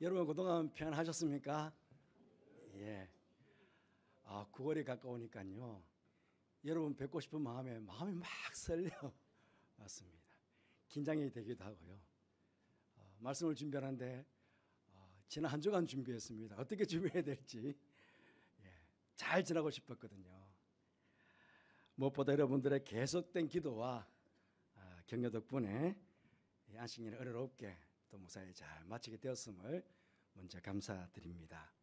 여러분 그동안 평안하셨습니까? 예. 9월이 가까우니까요. 여러분 뵙고 싶은 마음이 막 설레 왔습니다. 긴장이 되기도 하고요. 말씀을 준비하는데 지난 한 주간 준비했습니다. 어떻게 준비해야 될지 잘 지나고 싶었거든요. 무엇보다 여러분들의 계속된 기도와 격려 덕분에 안식년을 어려롭게 또 무사히 잘 마치게 되었음을 먼저 감사드립니다.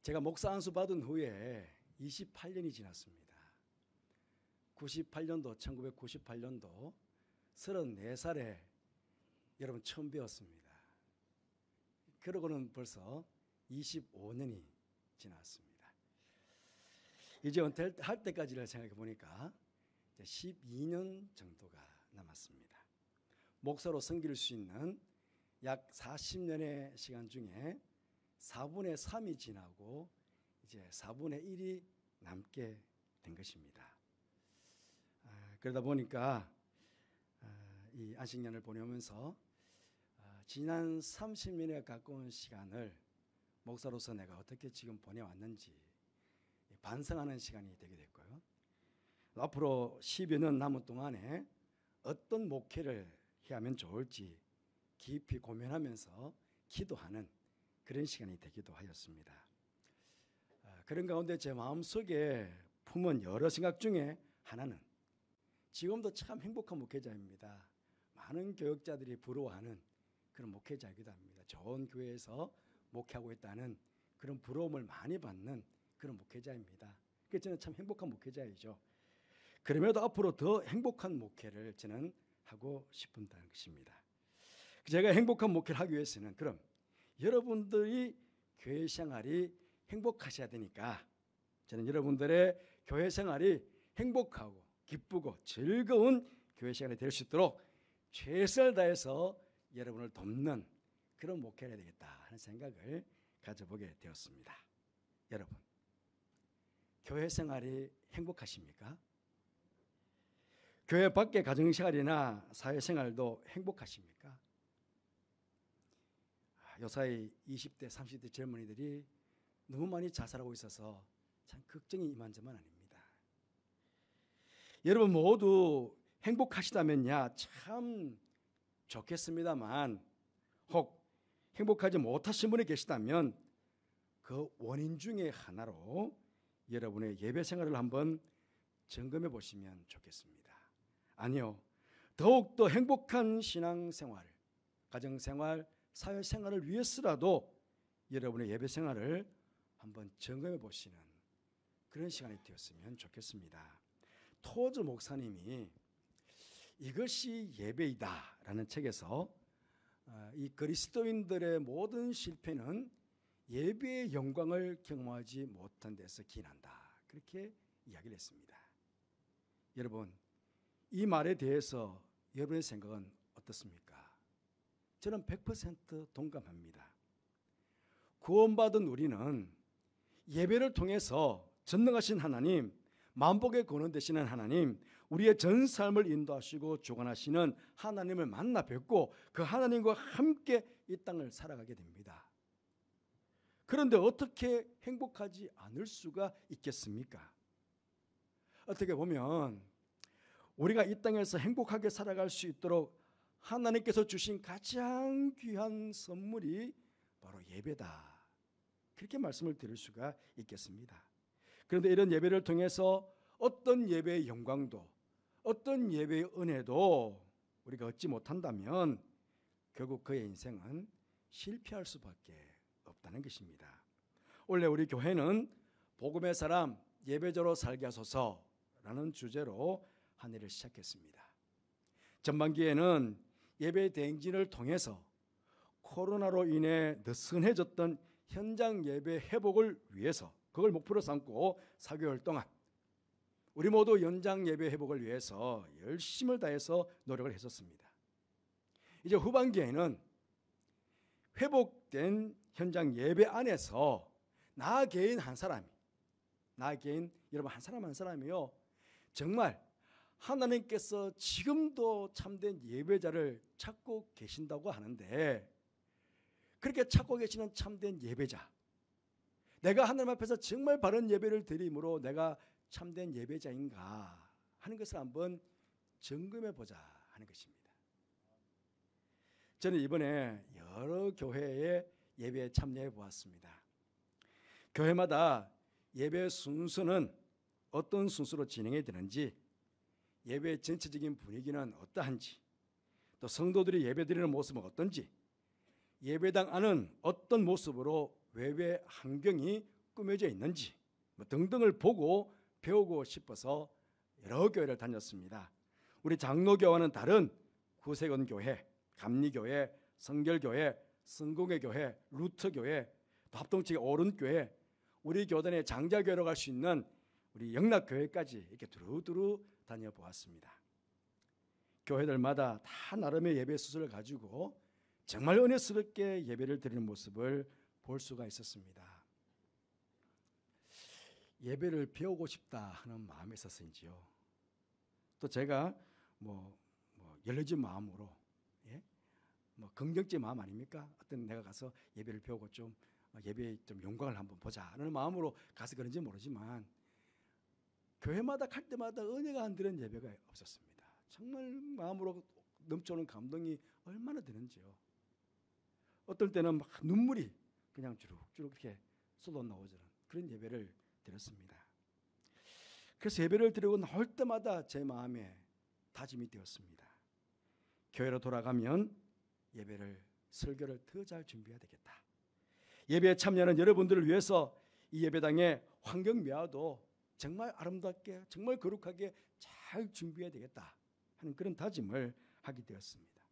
제가 목사 안수 받은 후에 28년이 지났습니다. 1998년도 34살에 여러분 처음 배웠습니다. 그러고는 벌써 25년이 지났습니다. 이제 은퇴할 때까지를 생각해 보니까 12년 정도가 남았습니다. 목사로 섬길 수 있는 약 40년의 시간 중에 4분의 3이 지나고 이제 4분의 1이 남게 된 것입니다. 그러다 보니까 이 안식년을 보내면서 지난 30년에 가까운 시간을 목사로서 내가 어떻게 지금 보내왔는지 반성하는 시간이 되게 됐고요. 앞으로 10여 년 남은 동안에 어떤 목회를 해야 하면 좋을지 깊이 고민하면서 기도하는 그런 시간이 되기도 하였습니다. 그런 가운데 제 마음속에 품은 여러 생각 중에 하나는 지금도 참 행복한 목회자입니다. 많은 교역자들이 부러워하는 그런 목회자이기도 합니다. 좋은 교회에서 목회하고 있다는 그런 부러움을 많이 받는 그런 목회자입니다. 그래서 저는 참 행복한 목회자이죠. 그럼에도 앞으로 더 행복한 목회를 저는 하고 싶다는 것입니다. 제가 행복한 목회를 하기 위해서는 그럼 여러분들이 교회 생활이 행복하셔야 되니까 저는 여러분들의 교회 생활이 행복하고 기쁘고 즐거운 교회 생활이 될 수 있도록 최선을 다해서 여러분을 돕는 그런 목회를 해야 되겠다 하는 생각을 가져보게 되었습니다. 여러분, 교회 생활이 행복하십니까? 교회 밖의 가정생활이나 사회생활도 행복하십니까? 요사이 20대, 30대 젊은이들이 너무 많이 자살하고 있어서 참 걱정이 이만저만 아닙니다. 여러분 모두 행복하시다면야 참 좋겠습니다만 혹 행복하지 못하신 분이 계시다면 그 원인 중에 하나로 여러분의 예배 생활을 한번 점검해 보시면 좋겠습니다. 아니요, 더욱더 행복한 신앙생활, 가정생활, 사회생활을 위해서라도 여러분의 예배 생활을 한번 점검해 보시는 그런 시간이 되었으면 좋겠습니다. 토즈 목사님이 이것이 예배이다 라는 책에서 이 그리스도인들의 모든 실패는 예배의 영광을 경험하지 못한 데서 기인한다, 그렇게 이야기를 했습니다. 여러분, 이 말에 대해서 여러분의 생각은 어떻습니까? 저는 100% 동감합니다. 구원받은 우리는 예배를 통해서 전능하신 하나님, 만복의 근원 되시는 하나님, 우리의 전 삶을 인도하시고 주관하시는 하나님을 만나 뵙고 그 하나님과 함께 이 땅을 살아가게 됩니다. 그런데 어떻게 행복하지 않을 수가 있겠습니까? 어떻게 보면 우리가 이 땅에서 행복하게 살아갈 수 있도록 하나님께서 주신 가장 귀한 선물이 바로 예배다, 그렇게 말씀을 드릴 수가 있겠습니다. 그런데 이런 예배를 통해서 어떤 예배의 영광도 어떤 예배의 은혜도 우리가 얻지 못한다면 결국 그의 인생은 실패할 수밖에 없다는 것입니다. 원래 우리 교회는 복음의 사람 예배자로 살게 하소서라는 주제로 한 해를 시작했습니다. 전반기에는 예배 대행진을 통해서 코로나로 인해 느슨해졌던 현장 예배 회복을 위해서 그걸 목표로 삼고 4개월 동안 우리 모두 연장 예배 회복을 위해서 열심을 다해서 노력을 했었습니다. 이제 후반기에는 회복된 현장 예배 안에서 나 개인 한 사람이, 나 개인 여러분 한 사람 한 사람이요, 정말 하나님께서 지금도 참된 예배자를 찾고 계신다고 하는데 그렇게 찾고 계시는 참된 예배자, 내가 하나님 앞에서 정말 바른 예배를 드림으로 내가 참된 예배자인가 하는 것을 한번 점검해 보자 하는 것입니다. 저는 이번에 여러 교회의 예배에 참여해 보았습니다. 교회마다 예배 순서는 어떤 순서로 진행이 되는지, 예배의 전체적인 분위기는 어떠한지, 또 성도들이 예배드리는 모습은 어떤지, 예배당 안은 어떤 모습으로 외배 환경이 꾸며져 있는지 등등을 보고 배우고 싶어서 여러 교회를 다녔습니다. 우리 장로교와는 다른 구세군 교회, 감리교회, 성결교회, 성공회 교회, 루터교회, 또 합동측의 오른교회, 우리 교단의 장자교회로 갈 수 있는 우리 영락교회까지 이렇게 두루두루 다녀보았습니다. 교회들마다 다 나름의 예배 수술을 가지고 정말 은혜스럽게 예배를 드리는 모습을 볼 수가 있었습니다. 예배를 배우고 싶다 하는 마음이 있었는지요. 또 제가 열려진 마음으로, 긍정적인 마음 아닙니까? 어떤 내가 가서 예배를 배우고 좀 예배의 좀 영광을 한번 보자 하는 마음으로 가서 그런지 모르지만, 교회마다 갈 때마다 은혜가 안 되는 예배가 없었습니다. 정말 마음으로 넘쳐오는 감동이 얼마나 되는지요. 어떨 때는 막 눈물이 그냥 주룩주룩 이렇게 쏟아 나오는 그런 예배를 드렸습니다. 그래서 예배를 드리고 나올 때마다 제 마음에 다짐이 되었습니다. 교회로 돌아가면 설교를 더 잘 준비해야 되겠다. 예배에 참여하는 여러분들을 위해서 이 예배당의 환경 미화도 정말 아름답게, 정말 거룩하게 잘 준비해야 되겠다 하는 그런 다짐을 하게 되었습니다.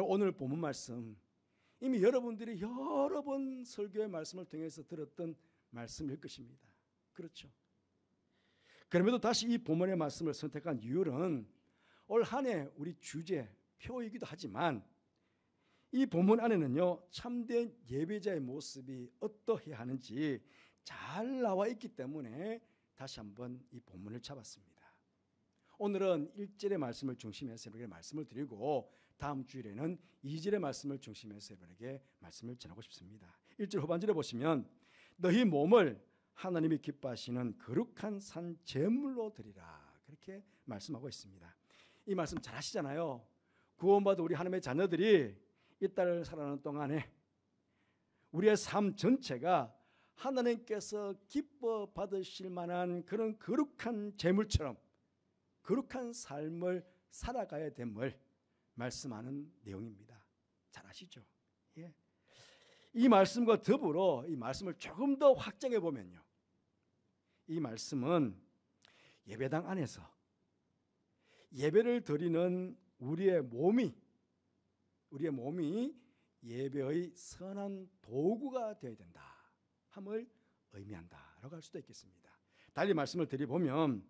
오늘 본문 말씀, 이미 여러분들이 여러 번 설교의 말씀을 통해서 들었던 말씀일 것입니다. 그렇죠? 그럼에도 다시 이 본문의 말씀을 선택한 이유는 올 한 해 우리 주제 표이기도 하지만, 이 본문 안에는요, 참된 예배자의 모습이 어떠해야 하는지 잘 나와 있기 때문에 다시 한번 이 본문을 잡았습니다. 오늘은 1절의 말씀을 중심해서 여러분에게 말씀을 드리고, 다음 주일에는 2절의 말씀을 중심해서 여러분에게 말씀을 전하고 싶습니다. 1절 후반절에 보시면 너희 몸을 하나님이 기뻐하시는 거룩한 산 제물로 드리라, 그렇게 말씀하고 있습니다. 이 말씀 잘 아시잖아요. 구원받은 우리 하나님의 자녀들이 이 땅을 살아가는 동안에 우리의 삶 전체가 하나님께서 기뻐 받으실 만한 그런 거룩한 제물처럼 거룩한 삶을 살아가야 됨을 말씀하는 내용입니다. 잘 아시죠? 예. 이 말씀과 더불어 이 말씀을 조금 더 확장해 보면요, 이 말씀은 예배당 안에서 예배를 드리는 우리의 몸이 예배의 선한 도구가 되어야 된다 함을 의미한다라고 할 수도 있겠습니다. 달리 말씀을 드려보면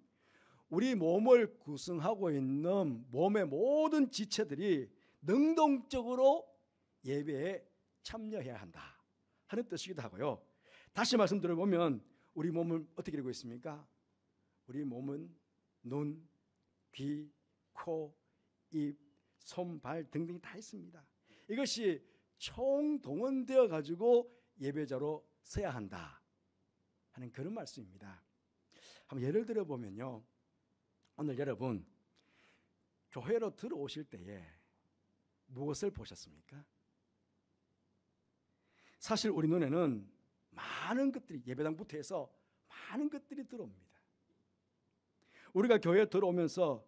우리 몸을 구성하고 있는 몸의 모든 지체들이 능동적으로 예배에 참여해야 한다 하는 뜻이기도 하고요. 다시 말씀드려보면 우리 몸을 어떻게 이루고 있습니까? 우리 몸은 눈, 귀, 코, 입, 손, 발 등등이 다 있습니다. 이것이 총동원되어 가지고 예배자로 서야 한다 하는 그런 말씀입니다. 한번 예를 들어 보면요, 오늘 여러분 교회로 들어오실 때에 무엇을 보셨습니까? 사실 우리 눈에는 많은 것들이, 예배당부터 해서 많은 것들이 들어옵니다. 우리가 교회에 들어오면서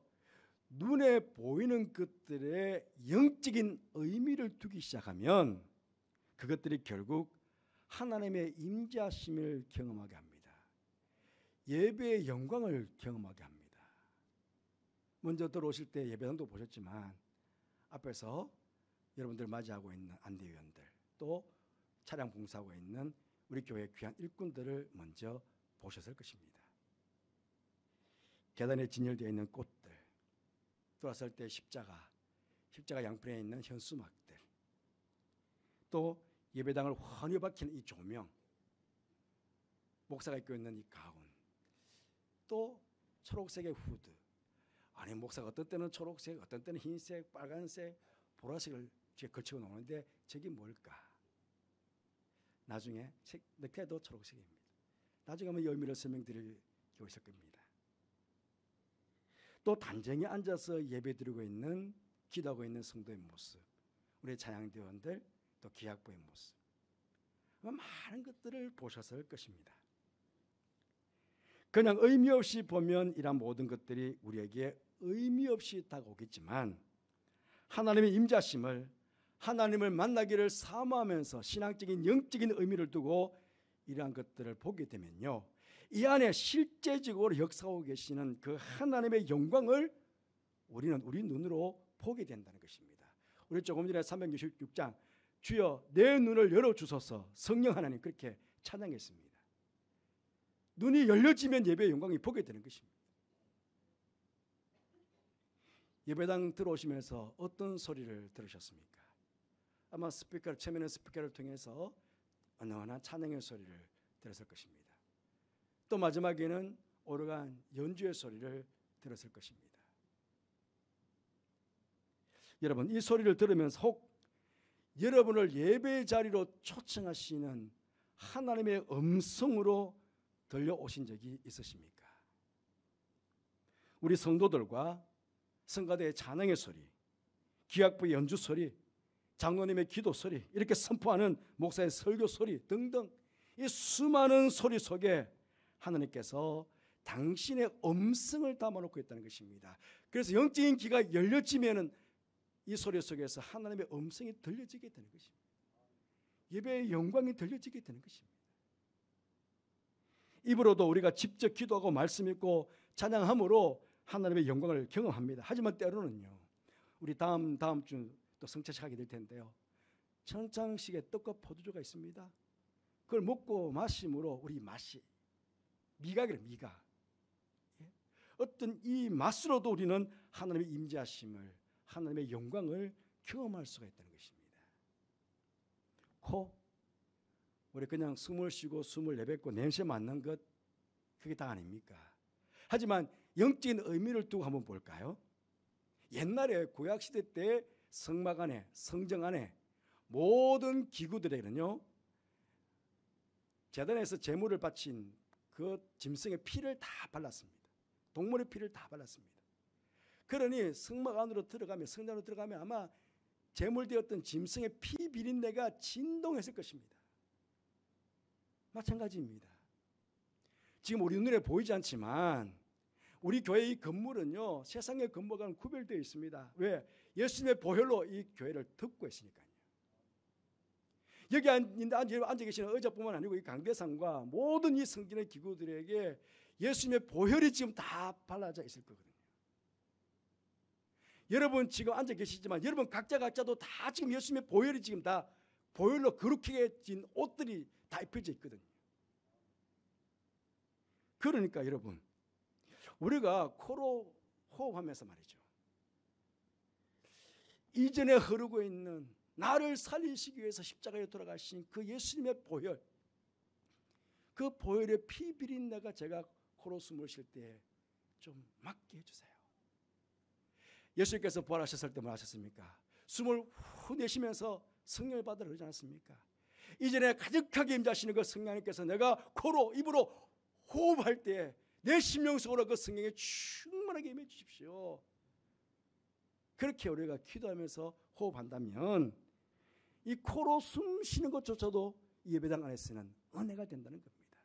눈에 보이는 것들의 영적인 의미를 두기 시작하면 그것들이 결국 하나님의 임재하심을 경험하게 합니다. 예배의 영광을 경험하게 합니다. 먼저 들어오실 때 예배당도 보셨지만 앞에서 여러분들 맞이하고 있는 안대위원들, 또 차량 봉사하고 있는 우리 교회 귀한 일꾼들을 먼저 보셨을 것입니다. 계단에 진열되어 있는 꽃들, 들어왔을 때 십자가 양편에 있는 현수막들, 또 예배당을 환히 박히는 이 조명, 목사가 입고 있는 이 가운, 또 초록색의 후드. 아니, 목사가 어떤 때는 초록색, 어떤 때는 흰색, 빨간색, 보라색을 걸치고 나오는데 저게 뭘까? 나중에 넥타이도 초록색입니다. 나중에 한번 이 의미를 설명드릴 기회가 있을 겁니다. 또 단정히 앉아서 예배드리고 있는, 기도하고 있는 성도의 모습, 우리 찬양대원들, 또 기악부의 모습, 많은 것들을 보셨을 것입니다. 그냥 의미 없이 보면 이런 모든 것들이 우리에게 의미 없이 다가오겠지만, 하나님의 임재하심을, 하나님을 만나기를 사모하면서 신앙적인 영적인 의미를 두고 이러한 것들을 보게 되면요, 이 안에 실제적으로 역사하고 계시는 그 하나님의 영광을 우리는 우리 눈으로 보게 된다는 것입니다. 우리 조금 전에 366장 주여 내 눈을 열어주소서, 성령 하나님 그렇게 찬양했습니다. 눈이 열려지면 예배의 영광이 보게 되는 것입니다. 예배당 들어오시면서 어떤 소리를 들으셨습니까? 아마 스피커를, 최면의 스피커를 통해서 언어나 찬양의 소리를 들었을 것입니다. 또 마지막에는 오르간 연주의 소리를 들었을 것입니다. 여러분, 이 소리를 들으면서 혹 여러분을 예배 자리로 초청하시는 하나님의 음성으로 들려오신 적이 있으십니까? 우리 성도들과 성가대의 찬양의 소리, 기악부의 연주 소리, 장로님의 기도 소리, 이렇게 선포하는 목사의 설교 소리 등등, 이 수많은 소리 속에 하나님께서 당신의 음성을 담아놓고 있다는 것입니다. 그래서 영적인 귀가 열려지면은 이 소리 속에서 하나님의 음성이 들려지게 되는 것입니다. 예배의 영광이 들려지게 되는 것입니다. 입으로도 우리가 직접 기도하고 말씀 읽고 찬양함으로 하나님의 영광을 경험합니다. 하지만 때로는요, 우리 다음 주 또 성찬식 하게 될 텐데요, 천창식에 떡과 포도주가 있습니다. 그걸 먹고 마심으로 우리 맛이 미각이래요. 미각. 어떤 이 맛으로도 우리는 하나님의 임재하심을, 하나님의 영광을 경험할 수가 있다는 것입니다. 코, 우리 그냥 숨을 쉬고 숨을 내뱉고 냄새 맡는 것, 그게 다 아닙니까? 하지만 영적인 의미를 두고 한번 볼까요? 옛날에 구약시대 때 성막 안에, 성정 안에 모든 기구들에는요, 제단에서 제물을 바친 그 짐승의 피를 다 발랐습니다. 동물의 피를 다 발랐습니다. 그러니 성막 안으로 들어가면, 성전으로 들어가면 아마 제물되었던 짐승의 피 비린내가 진동했을 것입니다. 마찬가지입니다. 지금 우리 눈에 보이지 않지만 우리 교회의 건물은요, 세상의 건물과는 구별되어 있습니다. 왜? 예수님의 보혈로 이 교회를 덮고 있으니까요. 여기 앉아 계시는 의자뿐만 아니고 이 강대상과 모든 이 성전의 기구들에게 예수님의 보혈이 지금 다 발라져 있을 거거든요. 여러분 지금 앉아 계시지만 여러분 각자도 다 지금 예수님의 보혈이 지금 다 보혈로 거룩하게 진 옷들이 다 입혀져 있거든요. 그러니까 여러분, 우리가 코로 호흡하면서 말이죠, 이전에 흐르고 있는 나를 살리시기 위해서 십자가에 돌아가신 그 예수님의 보혈, 그 보혈의 피 비린내가 제가 코로 숨을 쉴 때 좀 맡게 해주세요. 예수님께서 부활하셨을 때 뭐 하셨습니까? 숨을 후 내쉬면서 성령을 받으러 그러지 않았습니까? 이전에 가득하게 임재하시는 그 성령님께서 내가 코로 입으로 호흡할 때 내 심령 속으로 그 성령에 충만하게 임해 주십시오. 그렇게 우리가 기도하면서 호흡한다면 이 코로 숨 쉬는 것조차도 예배당 안에서는 은혜가 된다는 겁니다.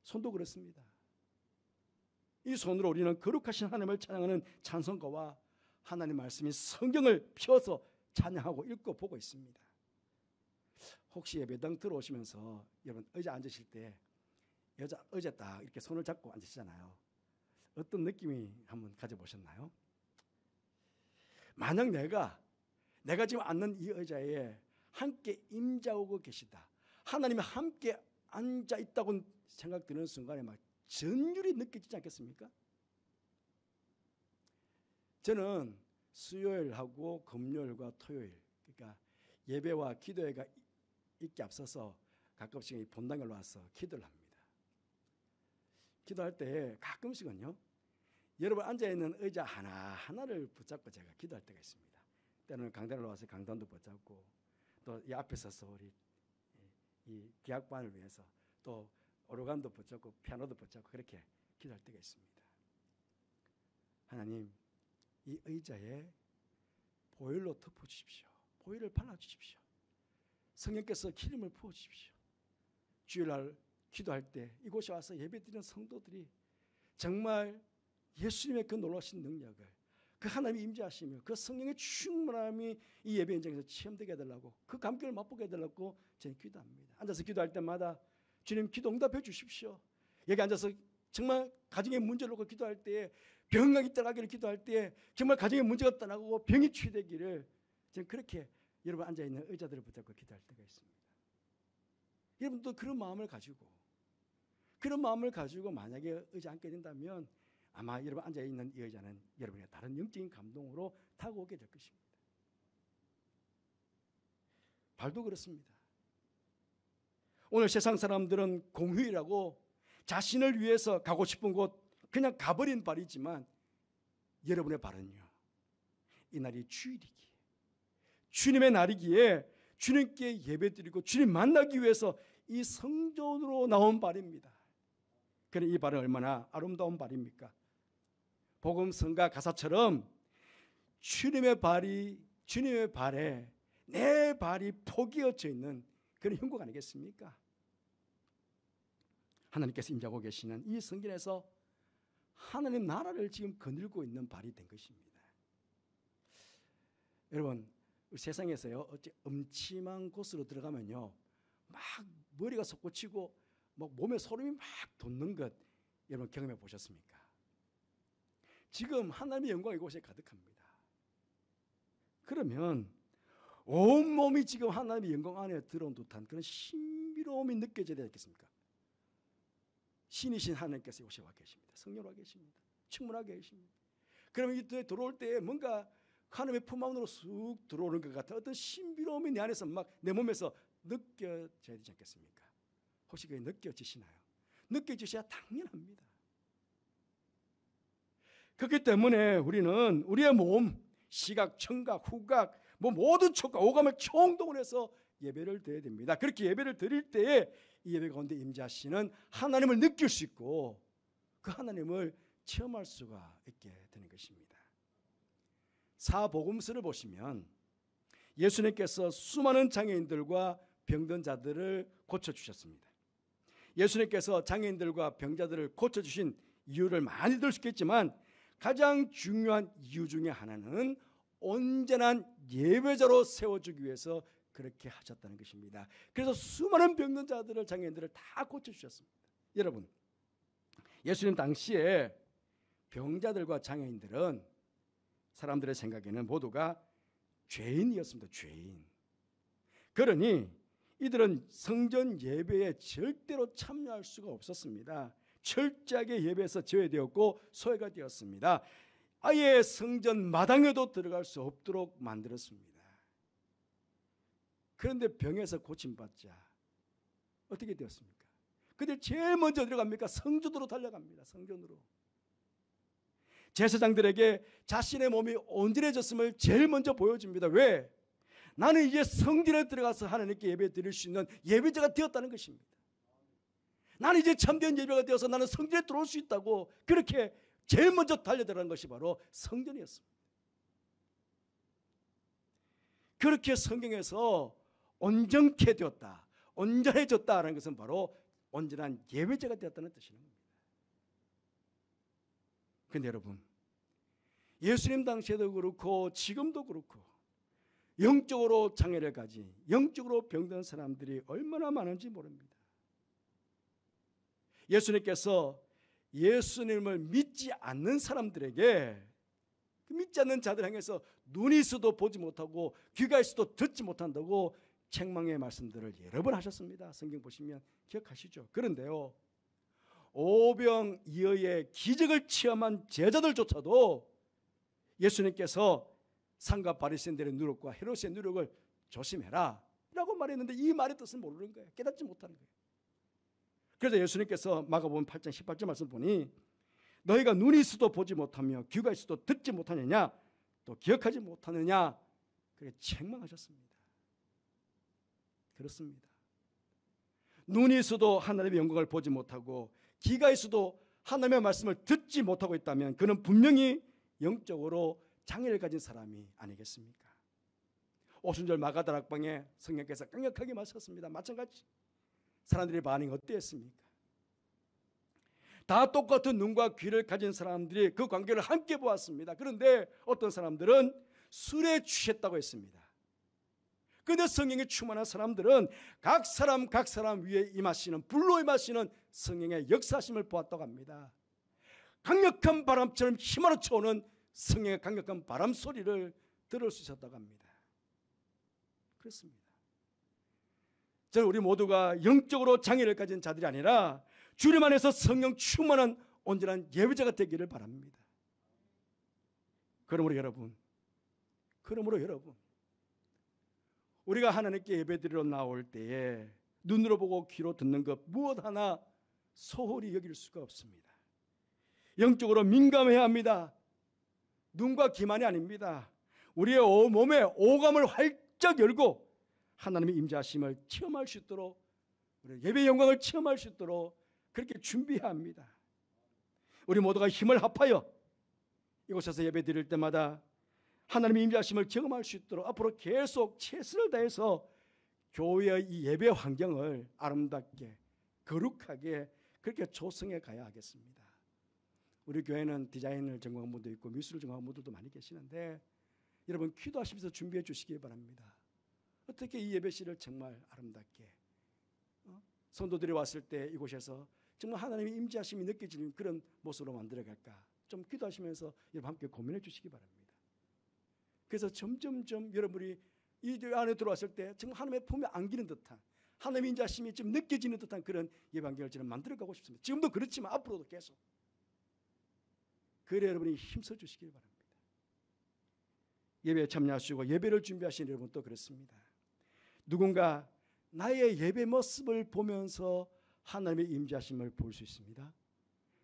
손도 그렇습니다. 이 손으로 우리는 거룩하신 하나님을 찬양하는 찬송가와 하나님 말씀이 성경을 펴서 찬양하고 읽고 보고 있습니다. 혹시 예배당 들어오시면서 여러분 의자 앉으실 때 의자 딱 이렇게 손을 잡고 앉으시잖아요. 어떤 느낌이 한번 가져보셨나요? 만약 내가 지금 앉는 이 의자에 함께 임재하고 계시다, 하나님이 함께 앉아 있다고 생각되는 순간에 막 전율이 느껴지지 않겠습니까? 저는 수요일하고 금요일과 토요일, 그러니까 예배와 기도회가 있기 앞서서 가끔씩 본당에 와서 기도를 합니다. 기도할 때 가끔씩은요, 여러분 앉아있는 의자 하나하나를 붙잡고 제가 기도할 때가 있습니다. 때로는 강단을 와서 강단도 붙잡고, 또 이 앞에 서서 우리 이 기악반을 위해서 또 오르간도 붙잡고 피아노도 붙잡고 그렇게 기도할 때가 있습니다. 하나님, 이 의자에 보일로 덮어주십시오. 보일을 발라주십시오. 성령께서 기름을 부어주십시오. 주일날 기도할 때 이곳에 와서 예배드리는 성도들이 정말 예수님의 그 놀라우신 능력을, 그 하나님이 임재하시며 그 성령의 충만함이 이 예배 현장에서 체험되게 해달라고, 그 감격을 맛보게 해달라고 저는 기도합니다. 앉아서 기도할 때마다 주님 기도 응답해 주십시오. 여기 앉아서 정말 가정의 문제를 놓고 기도할 때에, 병이 떠나기를 기도할 때에 정말 가정의 문제가 떠나고 병이 치유되기를, 저는 그렇게 여러분 앉아있는 의자들을 붙잡고 기도할 때가 있습니다. 여러분도 그런 마음을 가지고 만약에 의자 앉게 된다면 아마 여러분 앉아있는 이 의자는 여러분의 다른 영적인 감동으로 타고 오게 될 것입니다. 발도 그렇습니다. 오늘 세상 사람들은 공휴일하고 자신을 위해서 가고 싶은 곳 그냥 가버린 발이지만, 여러분의 발은요, 이 날이 주일이기에, 주님의 날이기에 주님께 예배드리고 주님 만나기 위해서 이 성전으로 나온 발입니다. 그럼 이 발은 얼마나 아름다운 발입니까? 복음성가 가사처럼 주님의 발에 내 발이 포개어져 있는 그런 형국 아니겠습니까? 하나님께서 임재하고 계시는 이 성전에서 하나님 나라를 지금 거닐고 있는 발이 된 것입니다. 여러분, 세상에서요, 어째 음침한 곳으로 들어가면요, 막 머리가 솟구치고 막 몸에 소름이 막 돋는 것, 여러분 경험해 보셨습니까? 지금 하나님의 영광이 이곳에 가득합니다. 그러면 온몸이 지금 하나님의 영광 안에 들어온 듯한 그런 신비로움이 느껴져야 되겠습니까? 신이신 하나님께서 이곳에 와 계십니다. 성령으로 와 계십니다. 충만하게 계십니다. 그러면 이때 들어올 때 뭔가 하나님의 품 안으로 쑥 들어오는 것 같은 어떤 신비로움이 내 안에서 막 내 몸에서 느껴져야 되지 않겠습니까? 혹시 그게 느껴지시나요? 느껴지셔야 당연합니다. 그렇기 때문에 우리는 우리의 몸, 시각, 청각, 후각, 모든 촉각, 오감을 총동원해서 예배를 드려야 됩니다. 그렇게 예배를 드릴 때에 이 예배 가운데 임재하시는 하나님을 느낄 수 있고 그 하나님을 체험할 수가 있게 되는 것입니다. 사복음서를 보시면 예수님께서 수많은 장애인들과 병든 자들을 고쳐주셨습니다. 예수님께서 장애인들과 병자들을 고쳐주신 이유를 많이 들 수 있겠지만 가장 중요한 이유 중에 하나는 온전한 예배자로 세워주기 위해서 그렇게 하셨다는 것입니다. 그래서 수많은 병든 자들을, 장애인들을 다 고쳐주셨습니다. 여러분, 예수님 당시에 병자들과 장애인들은 사람들의 생각에는 모두가 죄인이었습니다. 죄인. 그러니 이들은 성전 예배에 절대로 참여할 수가 없었습니다. 철저하게 예배에서 제외되었고 소외가 되었습니다. 아예 성전 마당에도 들어갈 수 없도록 만들었습니다. 그런데 병에서 고침받자 어떻게 되었습니까? 그들 제일 먼저 들어갑니까? 성전으로 달려갑니다. 성전으로. 제사장들에게 자신의 몸이 온전해졌음을 제일 먼저 보여줍니다. 왜? 나는 이제 성전에 들어가서 하나님께 예배 드릴 수 있는 예배자가 되었다는 것입니다. 나는 이제 참된 예배가 되어서 나는 성전에 들어올 수 있다고, 그렇게 제일 먼저 달려들어간 것이 바로 성전이었습니다. 그렇게 성경에서 온전케 되었다, 온전해졌다라는 것은 바로 온전한 예배자가 되었다는 뜻이는 겁니다. 그런데 여러분, 예수님 당시에도 그렇고 지금도 그렇고 영적으로 장애를 가진, 영적으로 병든 사람들이 얼마나 많은지 모릅니다. 예수님께서 예수님을 믿지 않는 사람들에게, 믿지 않는 자들 향해서 눈이 있어도 보지 못하고 귀가 있어도 듣지 못한다고 책망의 말씀들을 여러 번 하셨습니다. 성경 보시면 기억하시죠? 그런데요, 오병이어의 기적을 체험한 제자들조차도 예수님께서 상과 바리새인들의 누룩과 헤롯의 누룩을 조심해라 라고 말했는데 이 말의 뜻은 모르는 거예요. 깨닫지 못하는 거예요. 그래서 예수님께서 마가복음 8장 18절 말씀 보니 너희가 눈이 있어도 보지 못하며 귀가 있어도 듣지 못하느냐, 또 기억하지 못하느냐, 그렇게 책망하셨습니다. 그렇습니다. 눈이 있어도 하나님의 영광을 보지 못하고 귀가 있어도 하나님의 말씀을 듣지 못하고 있다면 그는 분명히 영적으로 장애를 가진 사람이 아니겠습니까? 오순절 마가다락방에 성령께서 강력하게 말씀하셨습니다. 마찬가지 사람들의 반응이 어땠습니까? 다 똑같은 눈과 귀를 가진 사람들이 그 광경을 함께 보았습니다. 그런데 어떤 사람들은 술에 취했다고 했습니다. 그런데 성령에 충만한 사람들은 각 사람 위에 임하시는 불로 임하시는 성령의 역사하심을 보았다고 합니다. 강력한 바람처럼 힘으로 쳐오는 성령의 강력한 바람 소리를 들을 수 있었다고 합니다. 그렇습니다. 저는 우리 모두가 영적으로 장애를 가진 자들이 아니라 주님 안에서 성령 충만한 온전한 예배자가 되기를 바랍니다. 그러므로 여러분 우리가 하나님께 예배드리러 나올 때에 눈으로 보고 귀로 듣는 것 무엇 하나 소홀히 여길 수가 없습니다. 영적으로 민감해야 합니다. 눈과 귀만이 아닙니다. 우리의 몸의 오감을 활짝 열고 하나님의 임재하심을 체험할 수 있도록 예배의 영광을 체험할 수 있도록 그렇게 준비해야 합니다. 우리 모두가 힘을 합하여 이곳에서 예배 드릴 때마다 하나님의 임재하심을 경험할 수 있도록 앞으로 계속 최선을 다해서 교회의 이 예배 환경을 아름답게 거룩하게 그렇게 조성해 가야 하겠습니다. 우리 교회는 디자인을 전공한 분도 있고 미술을 전공한 분들도 많이 계시는데 여러분 기도하시면서 준비해 주시기 바랍니다. 어떻게 이 예배실을 정말 아름답게 성도들이 왔을 때 이곳에서 정말 하나님의 임재하심이 느껴지는 그런 모습으로 만들어갈까 좀 기도하시면서 여러분 함께 고민해 주시기 바랍니다. 그래서 점점점 여러분이 이 안에 들어왔을 때 정말 하나님의 품에 안기는 듯한 하나님의 임재하심이 좀 느껴지는 듯한 그런 예배환경을 저는 만들어가고 싶습니다. 지금도 그렇지만 앞으로도 계속 그래 여러분이 힘써 주시길 바랍니다. 예배에 참여하시고 예배를 준비하시는 여러분도 그렇습니다. 누군가 나의 예배 모습을 보면서 하나님의 임재하심을 볼 수 있습니다.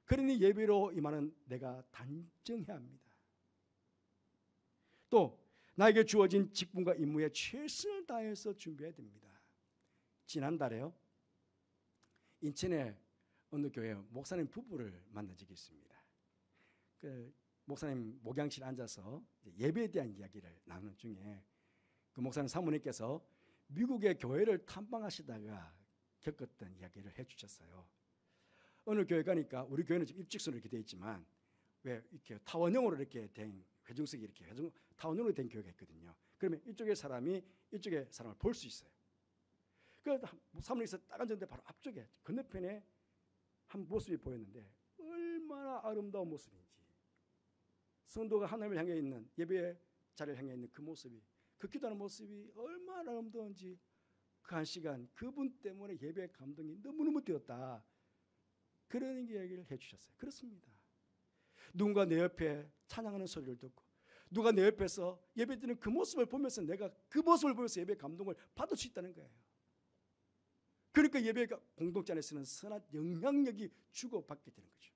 그러니 예배로 임하는 내가 단정해야 합니다. 또 나에게 주어진 직분과 임무에 최선을 다해서 준비해야 됩니다. 지난달에요 인천의 어느 교회 목사님 부부를 만난 적이 있습니다. 그 목사님 목양실에 앉아서 예배에 대한 이야기를 나누는 중에 그 목사님 사모님께서 미국의 교회를 탐방하시다가 겪었던 이야기를 해주셨어요. 어느 교회 가니까 우리 교회는 좀 일직선으로 이렇게 되어 있지만 왜 이렇게 타원형으로 이렇게 된 회중석이 이렇게 타원형으로 된 교회가 있거든요. 그러면 이쪽의 사람이 이쪽의 사람을 볼 수 있어요. 그 사모님께서 딱 앉았는데 바로 앞쪽에 건너편에 한 모습이 보였는데 얼마나 아름다운 모습인지 성도가 하나님을 향해 있는 예배의 자리를 향해 있는 그 모습이 그 기도하는 모습이 얼마나 아름다운지 그 한 시간 그분 때문에 예배의 감동이 너무너무 되었다. 그런 이야기를 해주셨어요. 그렇습니다. 누군가 내 옆에 찬양하는 소리를 듣고 누가 내 옆에서 예배드리는 그 모습을 보면서 내가 그 모습을 보면서 예배의 감동을 받을 수 있다는 거예요. 그러니까 예배 공동체 안에서는 선한 영향력이 주고받게 되는 거죠.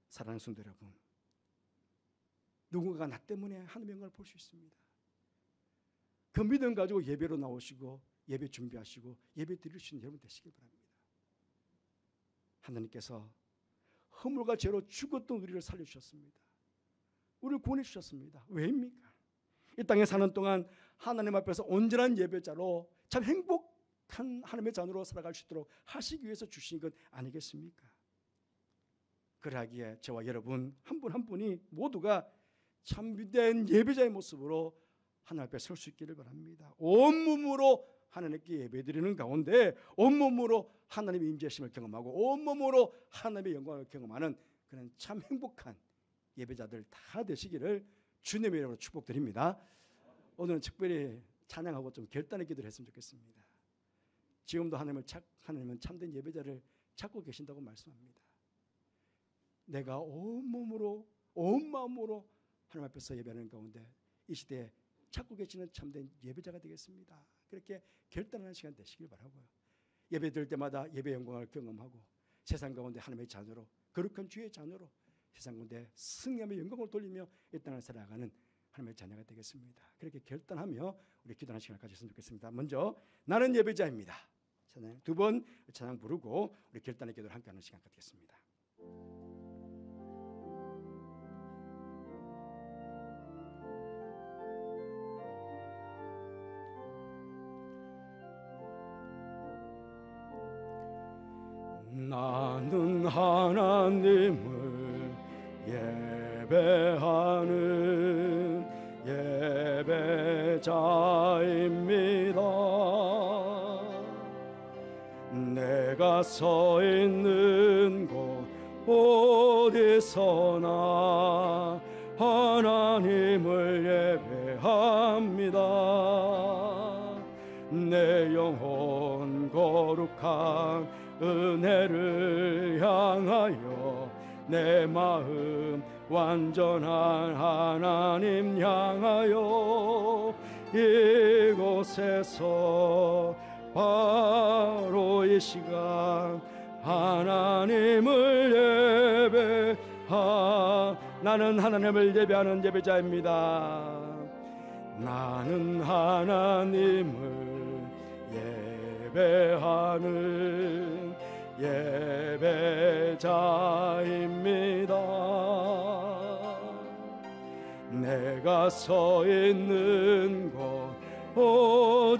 사랑하는 성도 여러분, 누군가가 나 때문에 하나님의 영광을 볼 수 있습니다. 그 믿음 가지고 예배로 나오시고 예배 준비하시고 예배 드릴 수 있는 여러분 되시길 바랍니다. 하나님께서 허물과 죄로 죽었던 우리를 살려주셨습니다. 우리를 구원해 주셨습니다. 왜입니까? 이 땅에 사는 동안 하나님 앞에서 온전한 예배자로 참 행복한 하나님의 자녀로 살아갈 수 있도록 하시기 위해서 주신 것 아니겠습니까? 그러하기에 저와 여러분 한 분 한 분이 모두가 참된 예배자의 모습으로 하나님 앞에 설 수 있기를 바랍니다. 온몸으로 하나님께 예배드리는 가운데 온몸으로 하나님의 임재심을 경험하고 온몸으로 하나님의 영광을 경험하는 그런 참 행복한 예배자들 다 되시기를 주님의 이름으로 축복드립니다. 오늘은 특별히 찬양하고 좀 결단의 기도를 했으면 좋겠습니다. 지금도 하나님은 참된 예배자를 찾고 계신다고 말씀합니다. 내가 온몸으로 온 마음으로 하나님 앞에서 예배하는 가운데 이 시대에 찾고 계시는 참된 예배자가 되겠습니다. 그렇게 결단하는 시간 되시길 바라고요. 예배 드릴 때마다 예배 영광을 경험하고 세상 가운데 하나님의 자녀로 거룩한 주의 자녀로 세상 가운데 승리함의 영광을 돌리며 이 땅을 살아가는 하나님의 자녀가 되겠습니다. 그렇게 결단하며 우리 기도하는 시간을 가졌으면 좋겠습니다. 먼저 나는 예배자입니다. 찬양 두 번 찬양 부르고 우리 결단의 기도를 함께하는 시간 갖겠습니다. 나는 하나님을 예배하는 예배자입니다. 내가 서 있는 곳 어디서나 하나님을 예배합니다. 내 영혼 거룩한 은혜를 향하여 내 마음 완전한 하나님 향하여 이곳에서 바로 이 시간 하나님을 나는 하나님을 예배하는 예배자입니다. 나는 하나님을 예배하는 예배자입니다. 내가 서 있는 곳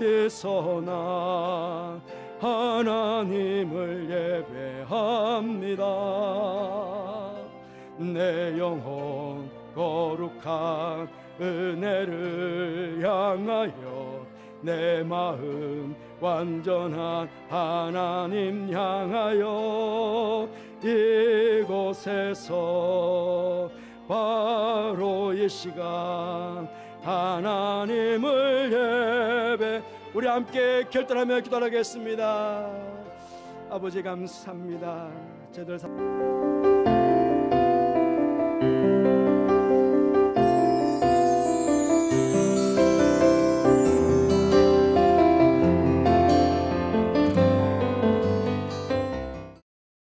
어디서나 하나님을 예배합니다. 내 영혼 거룩한 은혜를 향하여 내 마음 완전한 하나님 향하여 이곳에서 바로 이 시간 하나님을 예배 우리 함께 결단하며 기도하겠습니다. 아버지 감사합니다. 저들